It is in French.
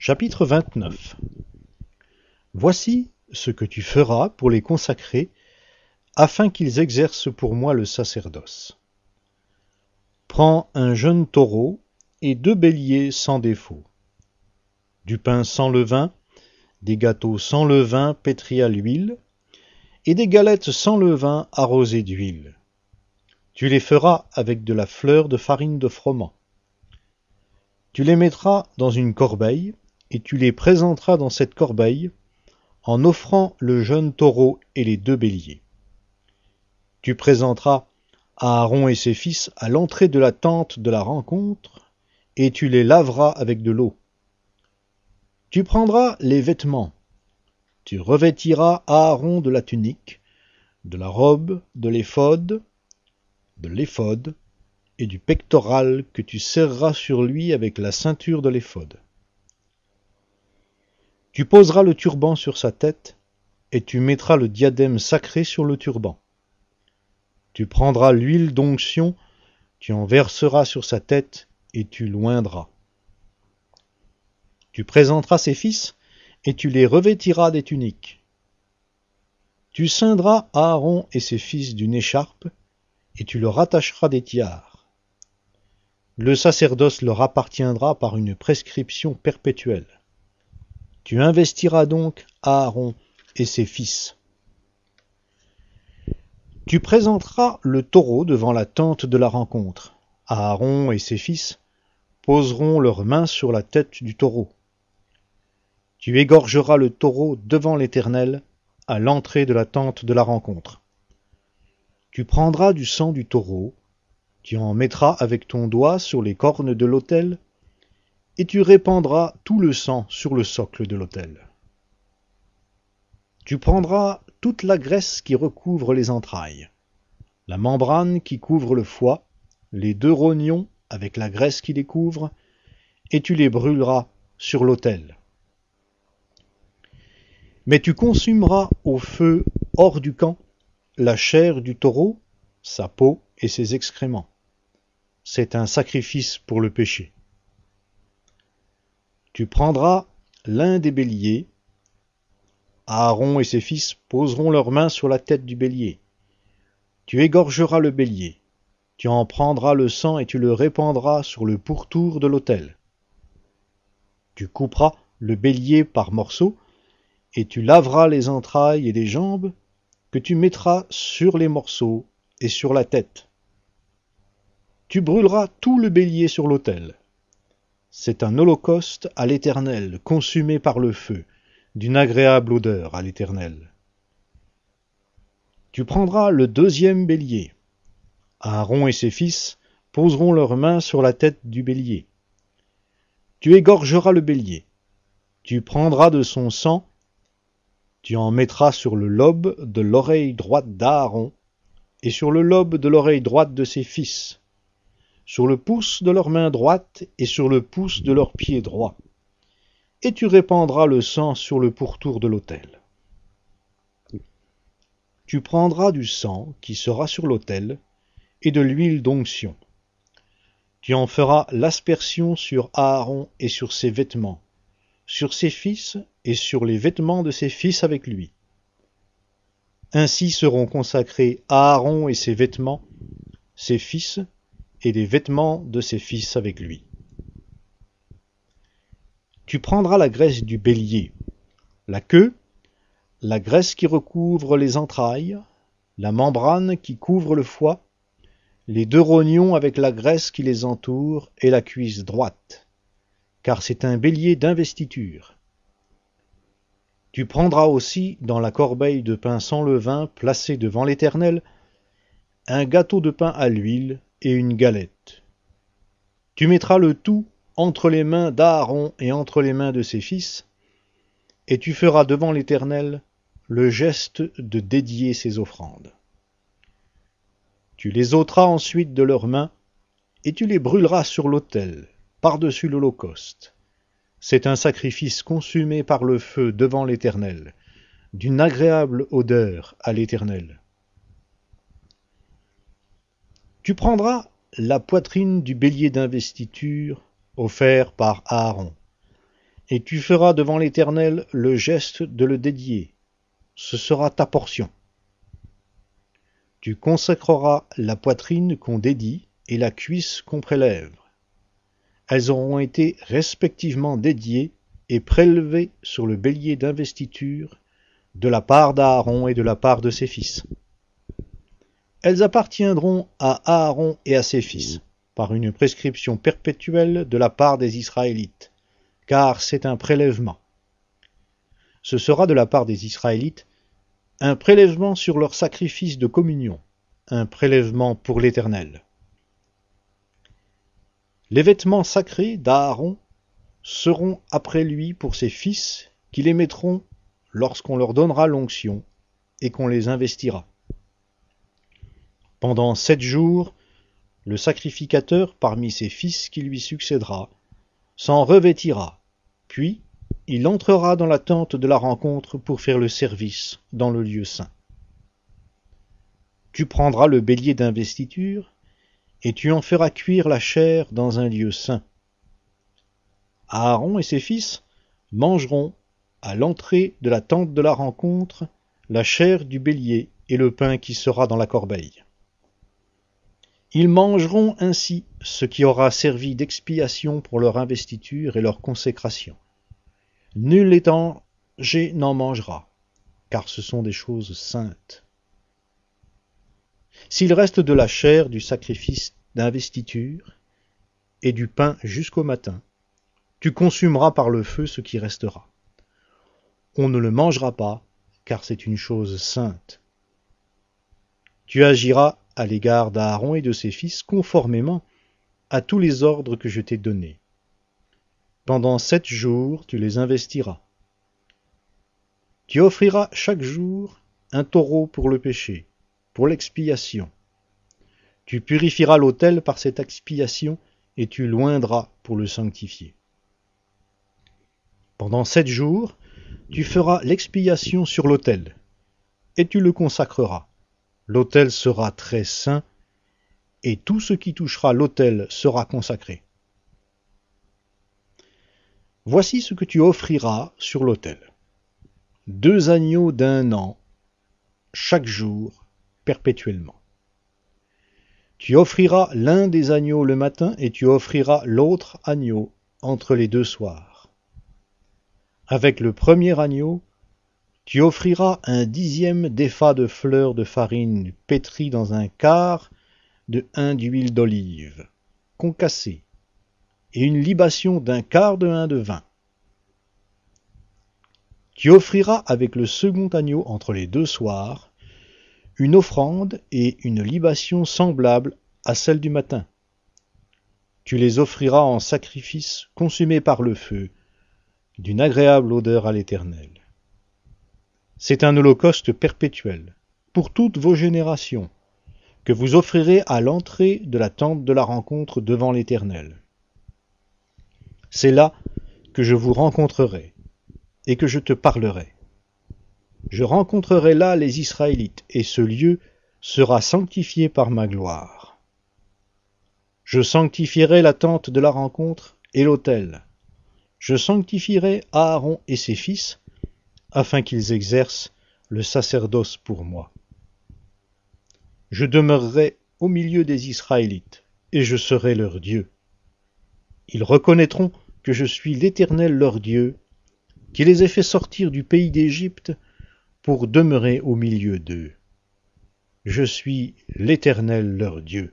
Chapitre 29. Voici ce que tu feras pour les consacrer, afin qu'ils exercent pour moi le sacerdoce. Prends un jeune taureau et 2 béliers sans défaut, du pain sans levain, des gâteaux sans levain pétris à l'huile, et des galettes sans levain arrosées d'huile. Tu les feras avec de la fleur de farine de froment. Tu les mettras dans une corbeille, et tu les présenteras dans cette corbeille, en offrant le jeune taureau et les 2 béliers. Tu présenteras Aaron et ses fils à l'entrée de la tente de la rencontre, et tu les laveras avec de l'eau. Tu prendras les vêtements. Tu revêtiras Aaron de la tunique, de la robe, de l'éphod et du pectoral que tu serreras sur lui avec la ceinture de l'éphod. Tu poseras le turban sur sa tête, et tu mettras le diadème sacré sur le turban. Tu prendras l'huile d'onction, tu en verseras sur sa tête, et tu l'oindras. Tu présenteras ses fils, et tu les revêtiras des tuniques. Tu ceindras Aaron et ses fils d'une écharpe, et tu leur attacheras des tiares. Le sacerdoce leur appartiendra par une prescription perpétuelle. Tu investiras donc Aaron et ses fils. Tu présenteras le taureau devant la tente de la rencontre. Aaron et ses fils poseront leurs mains sur la tête du taureau. Tu égorgeras le taureau devant l'Éternel, à l'entrée de la tente de la rencontre. Tu prendras du sang du taureau, tu en mettras avec ton doigt sur les cornes de l'autel, et tu répandras tout le sang sur le socle de l'autel. Tu prendras toute la graisse qui recouvre les entrailles, la membrane qui couvre le foie, les 2 rognons avec la graisse qui les couvre, et tu les brûleras sur l'autel. Mais tu consumeras au feu hors du camp la chair du taureau, sa peau et ses excréments. C'est un sacrifice pour le péché. Tu prendras l'un des béliers. Aaron et ses fils poseront leurs mains sur la tête du bélier. Tu égorgeras le bélier. Tu en prendras le sang et tu le répandras sur le pourtour de l'autel. Tu couperas le bélier par morceaux, et tu laveras les entrailles et les jambes, que tu mettras sur les morceaux et sur la tête. Tu brûleras tout le bélier sur l'autel. C'est un holocauste à l'Éternel, consumé par le feu, d'une agréable odeur à l'Éternel. Tu prendras le 2e bélier. Aaron et ses fils poseront leurs mains sur la tête du bélier. Tu égorgeras le bélier. Tu prendras de son sang, tu en mettras sur le lobe de l'oreille droite d'Aaron et sur le lobe de l'oreille droite de ses fils, sur le pouce de leur main droite et sur le pouce de leur pied droit. Et tu répandras le sang sur le pourtour de l'autel. Tu prendras du sang qui sera sur l'autel et de l'huile d'onction. Tu en feras l'aspersion sur Aaron et sur ses vêtements, sur ses fils et sur les vêtements de ses fils avec lui. Ainsi seront consacrés Aaron et ses vêtements, ses fils et les vêtements de ses fils avec lui. Tu prendras la graisse du bélier, la queue, la graisse qui recouvre les entrailles, la membrane qui couvre le foie, les 2 rognons avec la graisse qui les entoure et la cuisse droite, car c'est un bélier d'investiture. Tu prendras aussi dans la corbeille de pain sans levain placée devant l'Éternel un gâteau de pain à l'huile et une galette. Tu mettras le tout entre les mains d'Aaron et entre les mains de ses fils, et tu feras devant l'Éternel le geste de dédier ses offrandes. Tu les ôteras ensuite de leurs mains, et tu les brûleras sur l'autel, par-dessus l'holocauste. C'est un sacrifice consumé par le feu devant l'Éternel, d'une agréable odeur à l'Éternel. Tu prendras la poitrine du bélier d'investiture offert par Aaron, Et tu feras devant l'Éternel le geste de le dédier. Ce sera ta portion. Tu consacreras la poitrine qu'on dédie et la cuisse qu'on prélève. Elles auront été respectivement dédiées et prélevées sur le bélier d'investiture de la part d'Aaron et de la part de ses fils. Elles appartiendront à Aaron et à ses fils, par une prescription perpétuelle de la part des Israélites, car c'est un prélèvement. Ce sera de la part des Israélites un prélèvement sur leur sacrifice de communion, un prélèvement pour l'Éternel. Les vêtements sacrés d'Aaron seront après lui pour ses fils qui les mettront lorsqu'on leur donnera l'onction et qu'on les investira. Pendant 7 jours, le sacrificateur parmi ses fils qui lui succédera s'en revêtira, puis il entrera dans la tente de la rencontre pour faire le service dans le lieu saint. Tu prendras le bélier d'investiture et tu en feras cuire la chair dans un lieu saint. Aaron et ses fils mangeront à l'entrée de la tente de la rencontre la chair du bélier et le pain qui sera dans la corbeille. Ils mangeront ainsi ce qui aura servi d'expiation pour leur investiture et leur consécration. Nul étranger n'en mangera, car ce sont des choses saintes. S'il reste de la chair du sacrifice d'investiture et du pain jusqu'au matin, tu consumeras par le feu ce qui restera. On ne le mangera pas, car c'est une chose sainte. Tu agiras à l'égard d'Aaron et de ses fils conformément à tous les ordres que je t'ai donnés. Pendant 7 jours, tu les investiras. Tu offriras chaque jour un taureau pour le péché, pour l'expiation. Tu purifieras l'autel par cette expiation et tu l'oindras pour le sanctifier. Pendant 7 jours, tu feras l'expiation sur l'autel, et tu le consacreras. L'autel sera très saint, et tout ce qui touchera l'autel sera consacré. Voici ce que tu offriras sur l'autel. 2 agneaux d'1 an, chaque jour, perpétuellement. Tu offriras l'un des agneaux le matin, et tu offriras l'autre agneau entre les 2 soirs. Avec le premier agneau, tu offriras un 10e d'épha de fleur de farine pétrie dans un quart de hin d'huile d'olive, concassée, et une libation d'un quart de hin de vin. Tu offriras avec le second agneau entre les 2 soirs une offrande et une libation semblables à celle du matin. Tu les offriras en sacrifice consumé par le feu, d'une agréable odeur à l'Éternel. C'est un holocauste perpétuel, pour toutes vos générations, que vous offrirez à l'entrée de la tente de la rencontre devant l'Éternel. C'est là que je vous rencontrerai, et que je te parlerai. Je rencontrerai là les Israélites, et ce lieu sera sanctifié par ma gloire. Je sanctifierai la tente de la rencontre et l'autel. Je sanctifierai Aaron et ses fils, afin qu'ils exercent le sacerdoce pour moi. Je demeurerai au milieu des Israélites, et je serai leur Dieu. Ils reconnaîtront que je suis l'Éternel leur Dieu, qui les ai fait sortir du pays d'Égypte pour demeurer au milieu d'eux. Je suis l'Éternel leur Dieu.